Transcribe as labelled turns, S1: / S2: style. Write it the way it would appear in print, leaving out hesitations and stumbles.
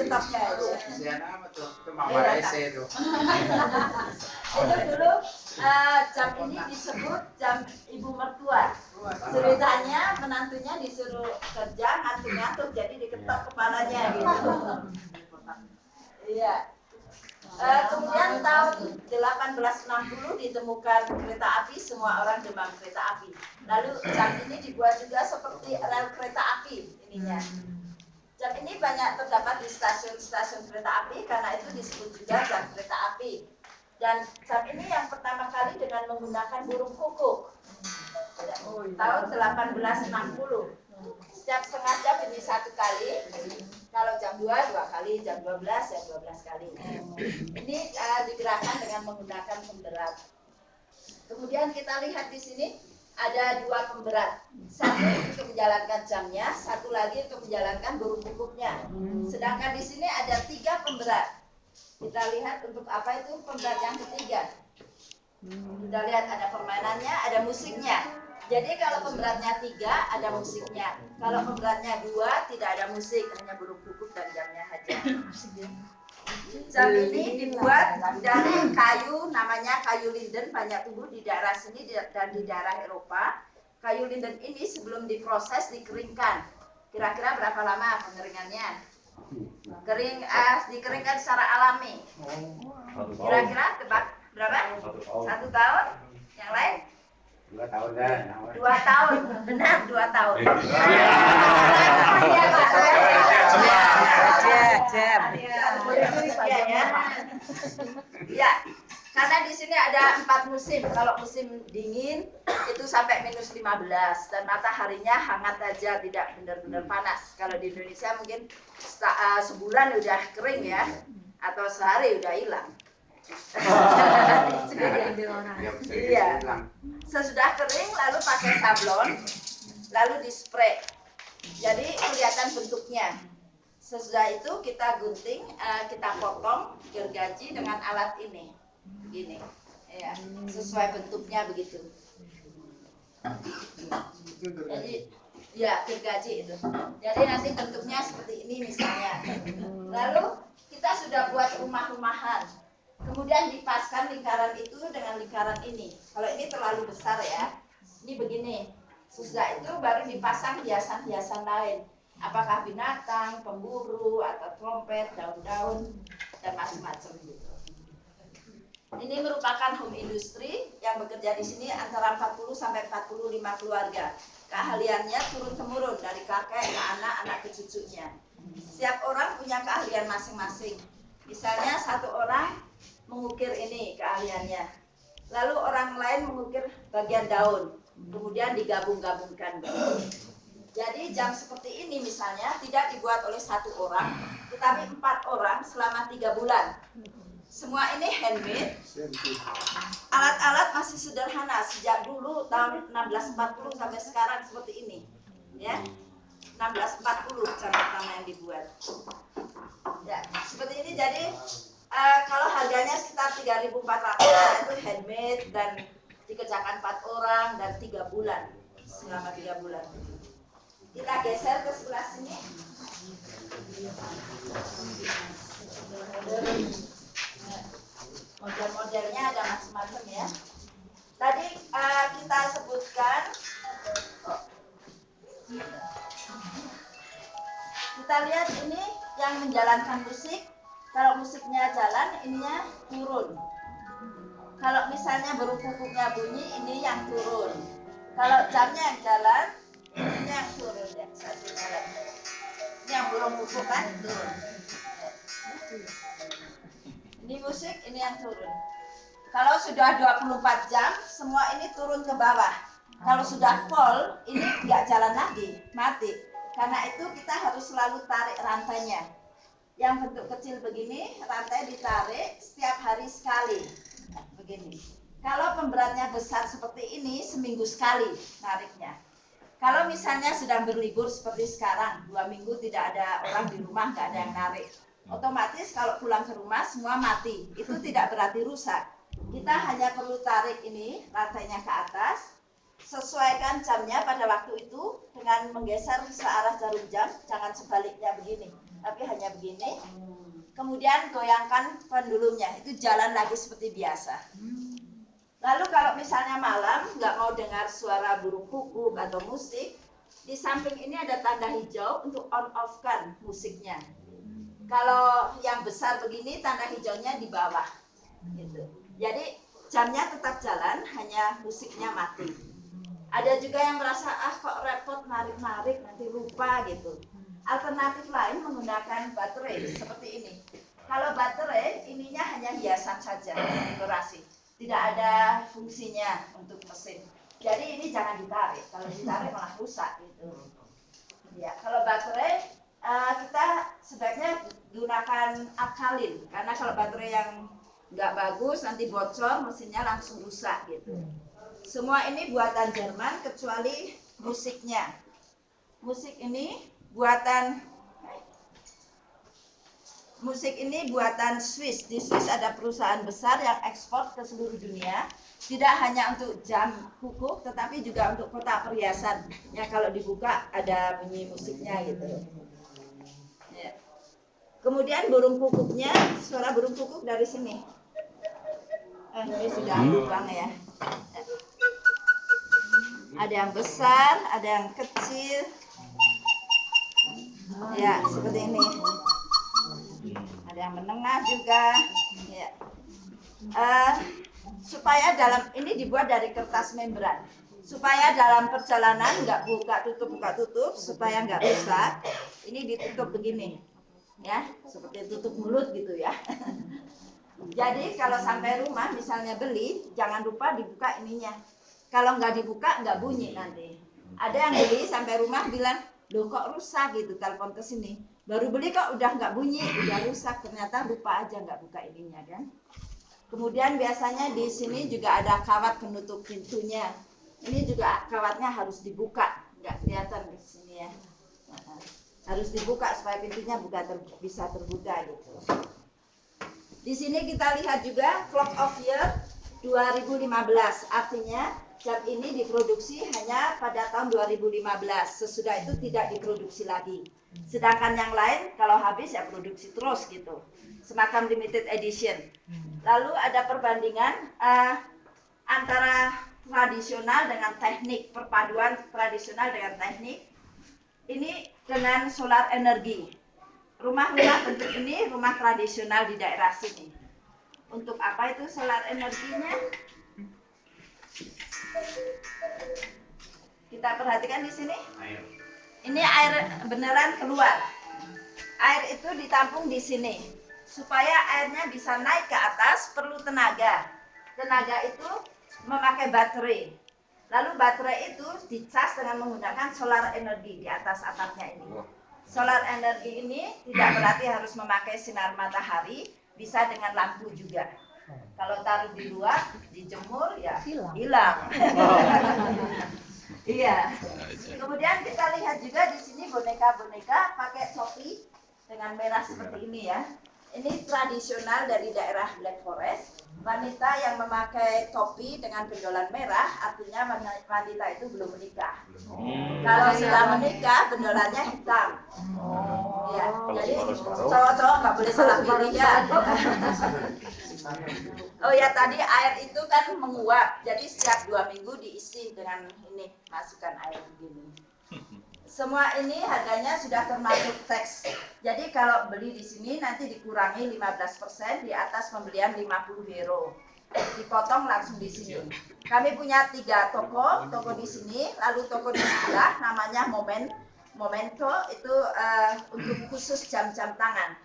S1: tetapnya itu.
S2: Siapa tuh? Itu Mama Rese itu.
S1: Itu dulu jam ini disebut jam ibu mertua. Ceritanya menantunya disuruh kerja ngantuk-ngantuk jadi diketok kepalanya gitu. Iya. Kemudian tahun 1860 ditemukan kereta api, semua orang demam kereta api. Lalu jam ini dibuat juga seperti rel kereta api ininya. Jam ini banyak terdapat di stasiun-stasiun kereta api karena itu disebut juga jam kereta api. Dan jam ini yang pertama kali dengan menggunakan burung kukuk. Tahun 1860. Setiap setengah jam ini satu kali. Kalau jam 2 dua kali, jam 12 ya 12 kali. Ini digerakkan dengan menggunakan pemberat. Kemudian kita lihat di sini ada dua pemberat. Satu untuk menjalankan jamnya, satu lagi untuk menjalankan burung kukuknya. Sedangkan di sini ada 3 pemberat. Kita lihat untuk apa itu pemberat yang ketiga. Kita lihat ada permainannya, ada musiknya. Jadi kalau pemberatnya 3 ada musiknya. Kalau pemberatnya 2 tidak ada musik, hanya burung kukuk dan jamnya saja. Jam ini dibuat dari kayu, namanya kayu linden, banyak tumbuh di daerah sini dan di daerah Eropa. Kayu linden ini sebelum diproses dikeringkan. Kira-kira berapa lama pengeringannya? Dikeringkan secara alami. Kira-kira tebak berapa? 1 tahun. Yang lain?
S2: 2 tahun dah.
S1: 2 tahun, benar 2 tahun. Ya, karena di sini ada 4 musim. Kalau musim dingin itu sampai -15 dan mataharinya hangat aja, tidak benar-benar panas. Kalau di Indonesia mungkin sebulan udah kering ya, atau sehari udah hilang. Iya. Sesudah kering lalu pakai sablon, lalu dispray. Jadi kelihatan bentuknya. Sesudah itu kita gunting, kita potong gergaji dengan alat ini, begini. Ya, sesuai bentuknya begitu. Jadi, ya gergaji itu. Jadi nanti bentuknya seperti ini misalnya. Lalu kita sudah buat rumah-rumahan. Kemudian dipaskan lingkaran itu dengan lingkaran ini. Kalau ini terlalu besar ya, ini begini. Sesudah itu baru dipasang hiasan-hiasan lain. Apakah binatang, pemburu, atau trompet, daun-daun, dan macam-macam gitu. Ini merupakan home industry yang bekerja di sini antara 40 sampai 45 keluarga. Keahliannya turun-temurun dari kakek ke anak, anak ke cucunya. Setiap orang punya keahlian masing-masing. Misalnya satu orang mengukir ini keahliannya, lalu orang lain mengukir bagian daun, kemudian digabung-gabungkan. Jadi jam seperti ini misalnya tidak dibuat oleh 1 orang, tetapi 4 orang selama 3 bulan. Semua ini handmade. Alat-alat masih sederhana sejak dulu tahun 1640 sampai sekarang seperti ini, ya. 1640 jam pertama yang dibuat. Ya, seperti ini. Jadi kalau harganya sekitar 3.400 itu handmade dan dikerjakan 4 orang dan 3 bulan, selama 3 bulan. Kita geser ke sebelah sini. Model-modelnya ada macam-macam ya. Tadi kita sebutkan, kita lihat ini yang menjalankan musik. Kalau musiknya jalan, ininya turun. Kalau misalnya burung kukuknya bunyi, ini yang turun. Kalau jamnya yang jalan, ini yang turun ya. Ini yang burung kukuk kan turun. Ini musik, ini yang turun. Kalau sudah 24 jam, semua ini turun ke bawah. Kalau sudah full, ini nggak jalan lagi, mati. Karena itu kita harus selalu tarik rantainya. Yang bentuk kecil begini, rantai ditarik setiap hari sekali. Nah, begini. Kalau pemberatnya besar seperti ini, seminggu sekali nariknya. Kalau misalnya sedang berlibur seperti sekarang, 2 minggu tidak ada orang di rumah, nggak ada yang narik. Otomatis kalau pulang ke rumah semua mati. Itu tidak berarti rusak. Kita hanya perlu tarik ini, rantainya ke atas. sesuaikan jamnya pada waktu itu dengan menggeser searah jarum jam, jangan sebaliknya begini, tapi hanya begini. Kemudian goyangkan pendulumnya, itu jalan lagi seperti biasa. Lalu kalau misalnya malam nggak mau dengar suara burung kukuk atau musik, di samping ini ada tanda hijau untuk on off kan musiknya. Kalau yang besar begini tanda hijaunya di bawah, gitu. Jadi jamnya tetap jalan, hanya musiknya mati. Ada juga yang merasa kok repot narik-narik nanti lupa gitu. Alternatif lain menggunakan baterai seperti ini. Kalau baterai ininya hanya hiasan saja, dekorasi. Tidak ada fungsinya untuk mesin. Jadi ini jangan ditarik. Kalau ditarik malah rusak gitu. Ya, kalau baterai kita sebaiknya gunakan alkalin karena kalau baterai yang nggak bagus nanti bocor mesinnya langsung rusak gitu. Semua ini buatan Jerman kecuali musiknya. Musik ini buatan Swiss. Di Swiss ada perusahaan besar yang ekspor ke seluruh dunia. Tidak hanya untuk jam kukuk, tetapi juga untuk kotak perhiasan. Ya kalau dibuka ada bunyi musiknya gitu. Ya. Kemudian burung kukuknya, suara burung kukuk dari sini. Ini sudah lubang ya. Ada yang besar, ada yang kecil. Ya seperti ini. Ada yang menengah juga. Ya. Supaya dalam ini dibuat dari kertas membran. Supaya dalam perjalanan nggak buka tutup supaya nggak rusak. Ini ditutup begini, ya, seperti tutup mulut gitu ya. Jadi kalau sampai rumah misalnya beli, jangan lupa dibuka ininya. Kalau nggak dibuka nggak bunyi nanti. Ada yang beli sampai rumah bilang, loh kok rusak gitu, telepon ke sini. Baru beli kok udah nggak bunyi, udah rusak. Ternyata lupa aja nggak buka ininya kan. Kemudian biasanya di sini juga ada kawat penutup pintunya. Ini juga kawatnya harus dibuka, nggak kelihatan di sini ya. Harus dibuka supaya pintunya bisa terbuka gitu. Di sini kita lihat juga clock of year 2015, artinya jam ini diproduksi hanya pada tahun 2015. Sesudah itu tidak diproduksi lagi. Sedangkan yang lain kalau habis ya produksi terus gitu. Semacam limited edition. Lalu ada perbandingan antara tradisional dengan teknik, perpaduan tradisional dengan teknik. Ini dengan solar energi. Rumah-rumah bentuk ini rumah tradisional di daerah sini. Untuk apa itu solar energinya? Kita perhatikan di sini. Ini air beneran keluar. Air itu ditampung di sini. Supaya airnya bisa naik ke atas perlu tenaga. Tenaga itu memakai baterai. Lalu baterai itu dicas dengan menggunakan solar energi di atas atapnya ini. Solar energi ini tidak berarti harus memakai sinar matahari, bisa dengan lampu juga. Kalau taruh di luar, dijemur ya hilang. Iya. Kemudian kita lihat juga di sini boneka-boneka pakai topi dengan merah seperti ini ya. Ini tradisional dari daerah Black Forest. Wanita yang memakai topi dengan bendolan merah artinya wanita itu belum menikah. Kalau sudah menikah bendolannya hitam. Ya, jadi cowok-cowok nggak boleh salah pilih ya. Oh ya, tadi air itu kan menguap. Jadi setiap 2 minggu diisi dengan ini, masukkan air begini. Semua ini harganya sudah termasuk teks. Jadi kalau beli di sini nanti dikurangi 15% di atas pembelian 50 euro. Dipotong langsung di sini. Kami punya 3 toko di sini, lalu toko di sebelah namanya Momento itu untuk khusus jam-jam tangan.